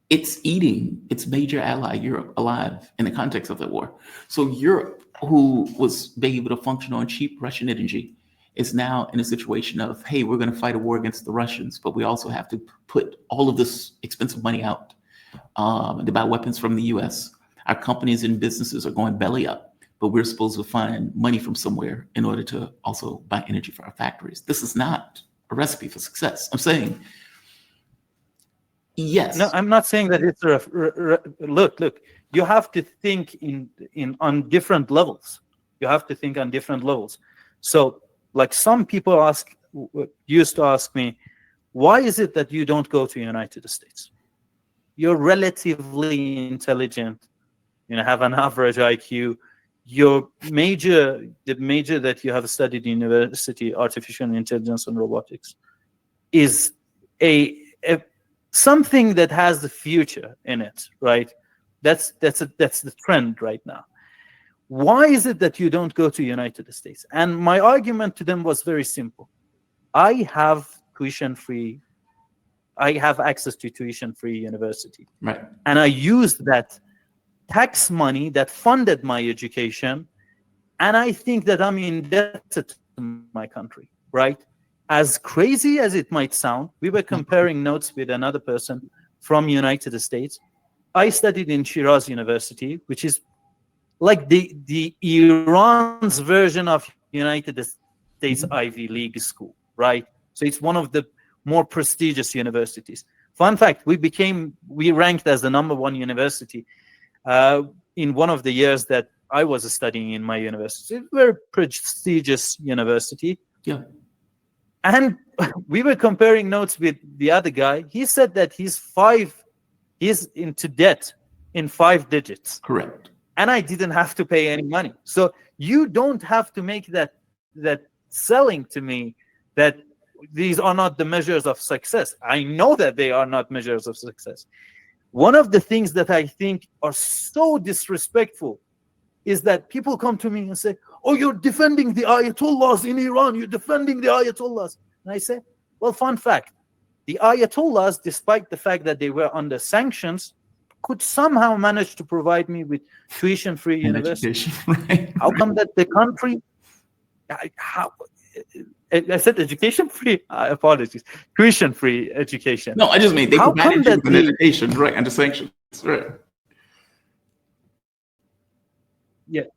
It's eating its major ally, Europe, alive in the context of that war. So Europe, who was being able to function on cheap Russian energy, is now in a situation of, hey, we're going to fight a war against the Russians, but we also have to put all of this expensive money out to buy weapons from the U.S. Our companies and businesses are going belly up, but we're supposed to find money from somewhere in order to also buy energy for our factories. This is not a recipe for success. I'm saying, yes. No, I'm not saying that it's look. You have to think on different levels. You have to think on different levels. So, like some people used to ask me, why is it that you don't go to the United States? You're relatively intelligent, have an average IQ. The major that you have studied in university, artificial intelligence and robotics, is something that has the future in it, right? That's the trend right now. Why is it that you don't go to the United States? And my argument to them was very simple. I have access to tuition-free university. Right. And I used that tax money that funded my education, and I think that I'm indebted to my country, right? As crazy as it might sound, we were comparing notes with another person from United States. I studied in Shiraz University, which is like the Iran's version of United States Ivy League school, right? So it's one of the more prestigious universities. Fun fact, we ranked as the #1 university in one of the years that I was studying in my university. It's a very prestigious university. Yeah. And we were comparing notes with the other guy. He said that he's into debt in 5 digits. Correct. And I didn't have to pay any money. So you don't have to make that selling to me that these are not the measures of success. I know that they are not measures of success. One of the things that I think are so disrespectful is that people come to me and say, oh, you're defending the Ayatollahs in Iran. You're defending the Ayatollahs. And I say, well, fun fact. The Ayatollahs, despite the fact that they were under sanctions, could somehow manage to provide me with tuition-free university. Right. How come that the country... I said education-free? Apologies. Tuition-free education. No, I just mean they provided you with an education, right, under sanctions. Right. Yeah.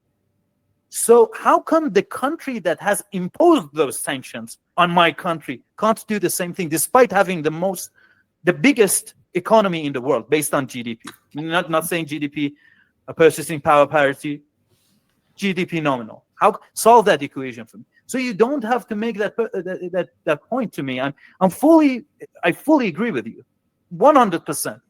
So how come the country that has imposed those sanctions on my country can't do the same thing, despite having the biggest economy in the world based on GDP? Not saying GDP, purchasing power parity, GDP nominal. How solve that equation for me? So you don't have to make that point to me. I fully agree with you, 100%.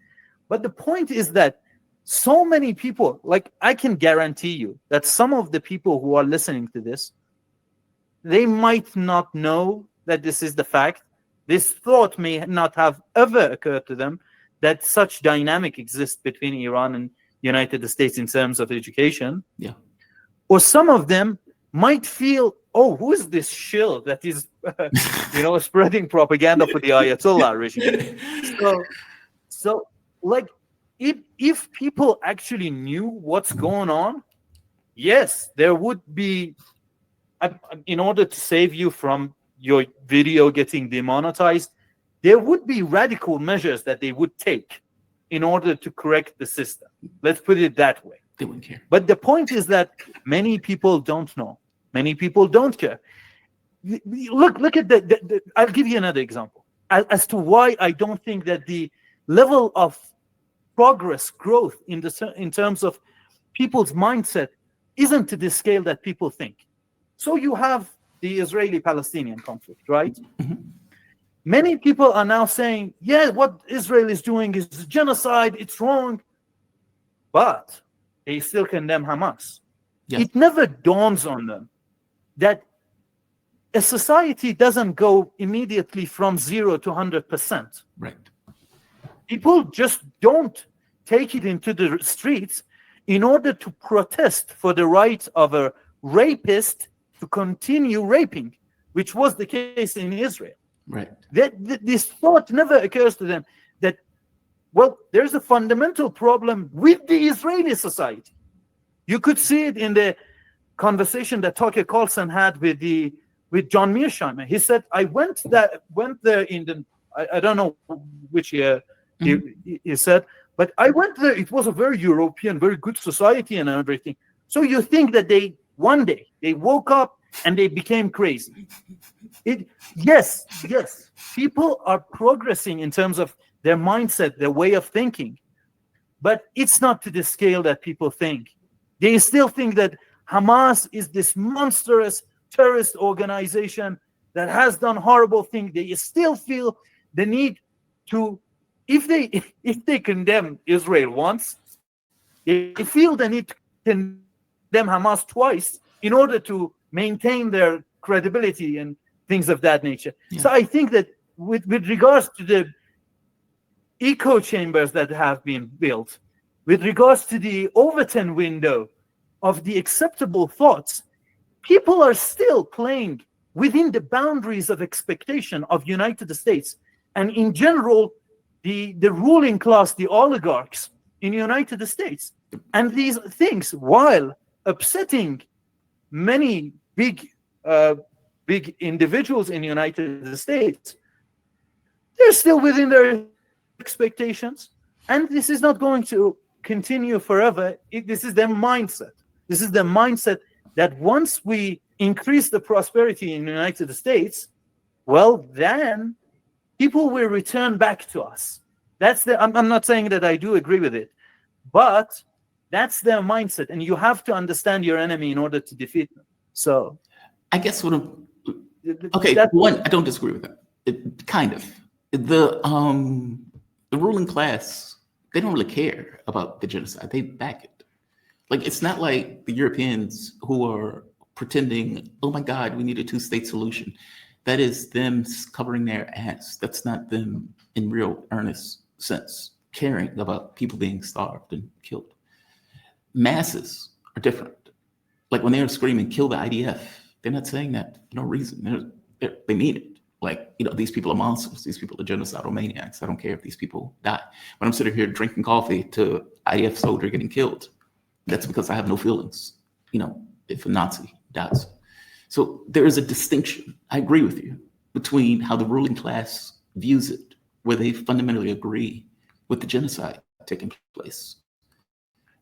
But the point is that so many people, like I can guarantee you that some of the people who are listening to this, they might not know that this is the fact. This thought may not have ever occurred to them that such dynamic exists between Iran and United States in terms of education. Yeah. Or some of them might feel, oh, who is this shill that is, spreading propaganda for the Ayatollah regime? So like, if people actually knew what's going on, yes, there would be, in order to save you from your video getting demonetized, there would be radical measures that they would take in order to correct the system. Let's put it that way. They wouldn't care. But the point is that many people don't know. Many people don't care. Look at the I'll give you another example as to why I don't think that the level of progress, growth in terms of people's mindset isn't to the scale that people think. So you have the Israeli-Palestinian conflict, right? Mm-hmm. Many people are now saying, yeah, what Israel is doing is genocide, it's wrong. But they still condemn Hamas. Yes. It never dawns on them that a society doesn't go immediately from 0 to 100%. Right. People just don't take it into the streets in order to protest for the right of a rapist to continue raping, which was the case in Israel. Right. This thought never occurs to them that, well, there's a fundamental problem with the Israeli society. You could see it in the conversation that Tucker Carlson had with John Mearsheimer. He said, I went there in the, I don't know which year he said, but I went there. It was a very European, very good society and everything. So you think that one day they woke up and they became crazy. Yes, people are progressing in terms of their mindset, their way of thinking, but it's not to the scale that people think. They still think that Hamas is this monstrous terrorist organization that has done horrible things. They still feel the need to, if they condemn Israel once, they feel the need to condemn Hamas twice in order to maintain their credibility and things of that nature. Yeah. So I think that with regards to the echo chambers that have been built, with regards to the Overton window of the acceptable thoughts, people are still playing within the boundaries of expectation of United States. And in general, the ruling class, the oligarchs in United States, And these things, while upsetting many big individuals in the United States, they're still within their expectations. And this is not going to continue forever. This is their mindset. This is the mindset that once we increase the prosperity in the United States, well, then people will return back to us. I'm not saying that I do agree with it, but that's their mindset. And you have to understand your enemy in order to defeat them. So I guess okay, one, I don't disagree with that. Kind of. The ruling class, they don't really care about the genocide. They back it. Like, it's not like the Europeans who are pretending, oh my God, we need a two-state solution. That is them covering their ass. That's not them in real earnest sense caring about people being starved and killed. Masses are different. Like when they're screaming, kill the IDF, they're not saying that for no reason. They mean it. Like, these people are monsters. These people are genocidal maniacs. I don't care if these people die. When I'm sitting here drinking coffee to IDF soldier getting killed, that's because I have no feelings, if a Nazi dies. So there is a distinction, I agree with you, between how the ruling class views it, where they fundamentally agree with the genocide taking place.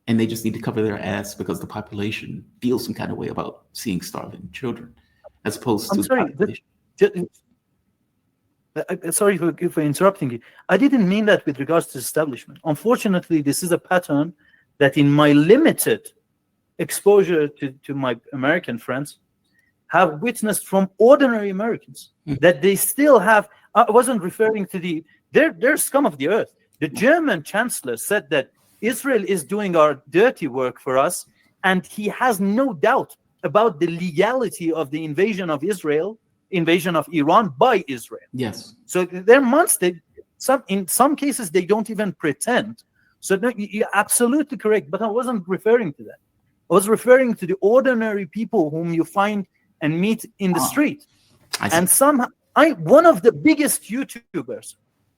And they just need to cover their ass because the population feels some kind of way about seeing starving children, as opposed to sorry for interrupting you. I didn't mean that with regards to establishment. Unfortunately, this is a pattern that in my limited exposure to my American friends have witnessed from ordinary Americans, that they still have. I wasn't referring to they're scum of the earth. The German chancellor said that Israel is doing our dirty work for us, and he has no doubt about the legality of the invasion of Iran by Israel. Yes. So there must in some cases they don't even pretend. So no, you're absolutely correct, but I wasn't referring to that. I was referring to the ordinary people whom you find and meet in the street. And one of the biggest YouTubers,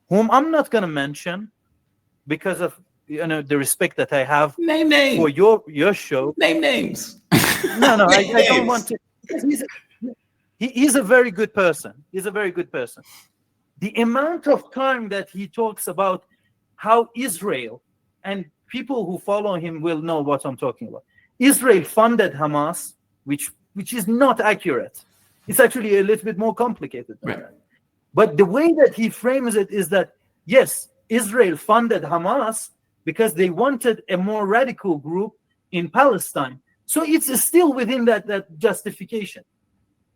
whom I'm not going to mention because of the respect that I have for your show. Name names. No, I don't want to. He's a very good person. He's a very good person. The amount of time that he talks about how Israel, and people who follow him will know what I'm talking about. Israel funded Hamas, which is not accurate. It's actually a little bit more complicated than that. But the way that he frames it is that, yes, Israel funded Hamas because they wanted a more radical group in Palestine. So it's still within that justification.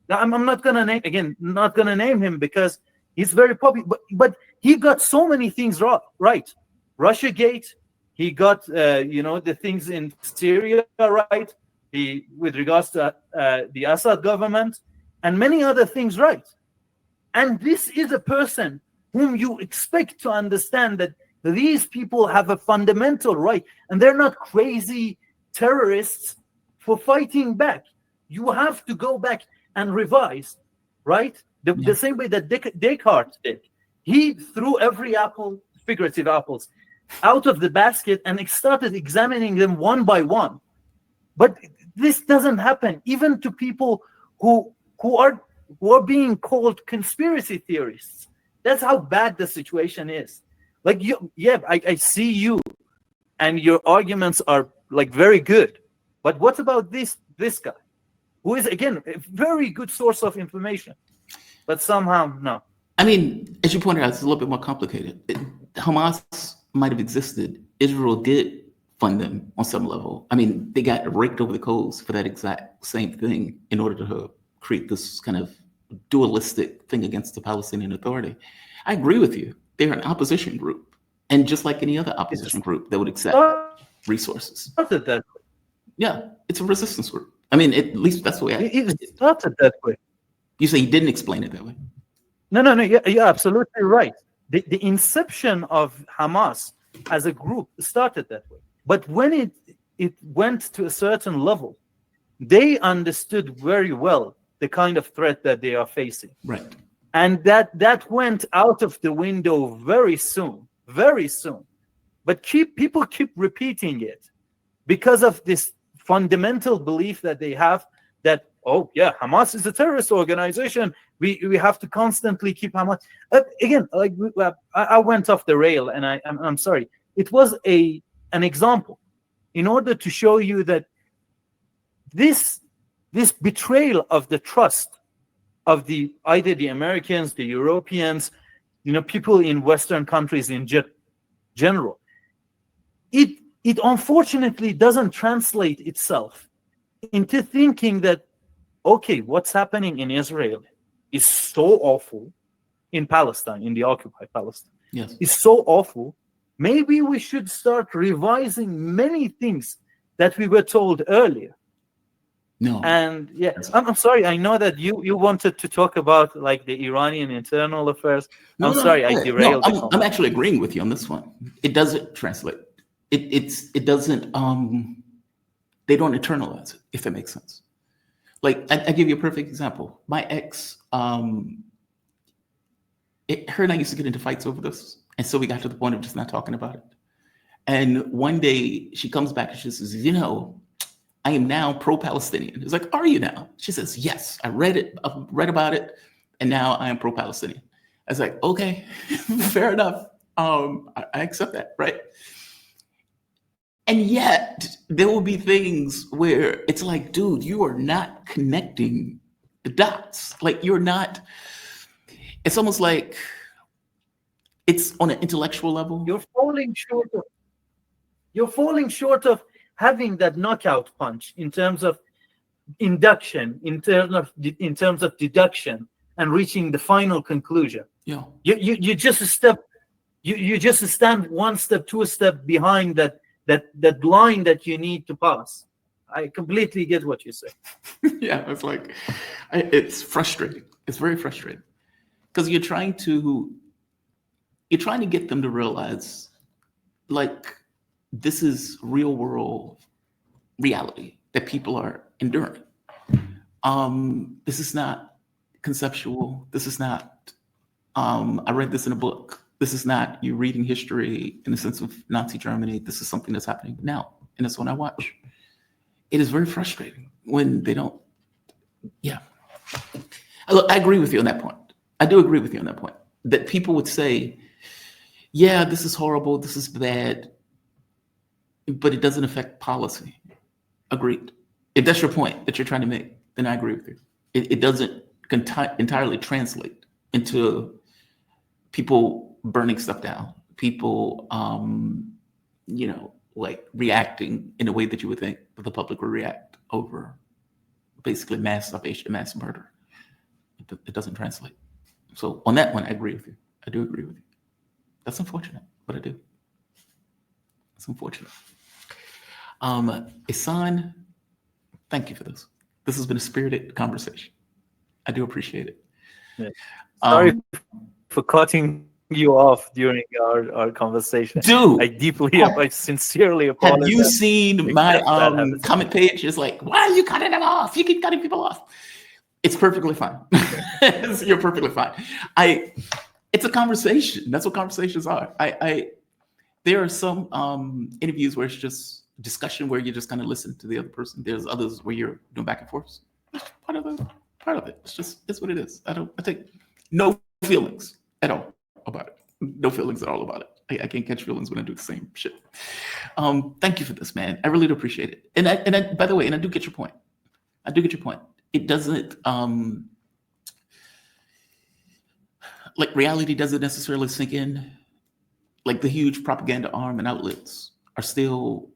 Now, I'm not going to name him because he's very popular, but he got so many things right. Russiagate, he got the things in Syria right, with regards to the Assad government, and many other things right. And this is a person whom you expect to understand that these people have a fundamental right, and they're not crazy terrorists for fighting back. You have to go back and revise, right? The same way that Descartes did. He threw every apple, figurative apples, out of the basket and started examining them one by one. But this doesn't happen even to people who are being called conspiracy theorists. That's how bad the situation is. Like, I see you, and your arguments are like very good. But what about this guy, who is again a very good source of information, but somehow no? I mean, as you pointed out, it's a little bit more complicated. Hamas might have existed. Israel did fund them on some level. I mean, they got raked over the coals for that exact same thing in order to create this kind of dualistic thing against the Palestinian Authority. I agree with you. They're an opposition group. And just like any other opposition group that would accept resources. Yeah, it's a resistance group. I mean, at least that's the way it started that way. You say he didn't explain it that way. No, you're absolutely right. The inception of Hamas as a group started that way. But when it went to a certain level, they understood very well the kind of threat that they are facing. Right. And that went out of the window very soon. But people keep repeating it. because of this fundamental belief that they have that, oh yeah, Hamas is a terrorist organization. We have to constantly keep Hamas. Again, like I went off the rail, and I'm sorry. It was an example in order to show you that this betrayal of the trust of either the Americans, the Europeans, people in Western countries in general, it unfortunately doesn't translate itself into thinking that, okay, what's happening in Israel is so awful, in Palestine, in the occupied Palestine, yes, is so awful. Maybe we should start revising many things that we were told earlier. no, And yeah, I'm sorry. I know that you wanted to talk about like the Iranian internal affairs. no, I'm sorry, I derailed. I'm actually agreeing with you on this one. It doesn't translate. It doesn't. They don't internalize it, if it makes sense. Like I give you a perfect example. My ex, her and I used to get into fights over this, and so we got to the point of just not talking about it. And one day she comes back and she says, I am now pro-Palestinian. It's like, are you now? She says, yes, I read about it, and now I am pro-Palestinian. I was like, okay, fair enough. I accept that, right? And yet there will be things where it's like, dude, you are not connecting the dots. Like you're not, it's almost like it's on an intellectual level. You're falling short of having that knockout punch in terms of induction, in terms of deduction, and reaching the final conclusion. Yeah. You just stand one step, two step behind that line that you need to pass. I completely get what you say. Yeah, it's like, it's frustrating. It's very frustrating because you're trying to get them to realize, like, this is real world reality that people are enduring. This is not conceptual. This is not, I read this in a book. This is not you reading history in the sense of Nazi Germany. This is something that's happening now. And it's what I watch. It is very frustrating when they don't. Yeah. Look, I agree with you on that point. I do agree with you on that point. That people would say, yeah, this is horrible. This is bad. But it doesn't affect policy. Agreed. If that's your point that you're trying to make, then I agree with you. It doesn't entirely translate into people burning stuff down, people, like reacting in a way that you would think that the public would react over basically mass starvation, mass murder. It doesn't translate. So on that one, I agree with you. I do agree with you. That's unfortunate, but I do. It's unfortunate. Ehsan, thank you for this. This has been a spirited conversation. I do appreciate it. Yeah. Sorry for cutting you off during our conversation. Dude, I sincerely apologize. Have you seen my comment page? It's like, why are you cutting them off? You keep cutting people off. It's perfectly fine. You're perfectly fine. It's a conversation. That's what conversations are. There are some interviews where it's just discussion where you just kind of listen to the other person. There's others where you're doing back and forth. It's part of it. It's what it is. I take no feelings at all about it. No feelings at all about it. I can't catch feelings when I do the same shit. Thank you for this, man. I really do appreciate it. And I by the way, and I do get your point. It doesn't like reality doesn't necessarily sink in. Like the huge propaganda arm and outlets are still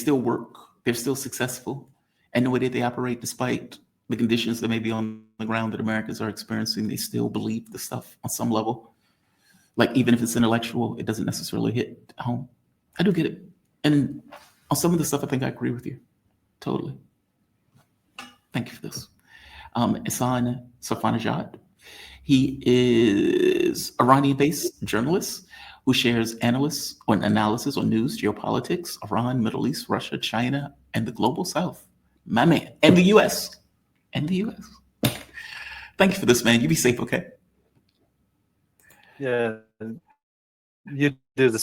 work. They're still successful. And the way that they operate, despite the conditions that may be on the ground that Americans are experiencing, they still believe the stuff on some level. Like even if it's intellectual, it doesn't necessarily hit home. I do get it. And on some of the stuff, I think I agree with you. Totally. Thank you for this. Ehsan Safarnejad. He is Iranian-based journalist who shares analysis on news, geopolitics, Iran, Middle East, Russia, China, and the global South. My man. And the US. Thank you for this, man. You be safe, okay? Yeah. You do the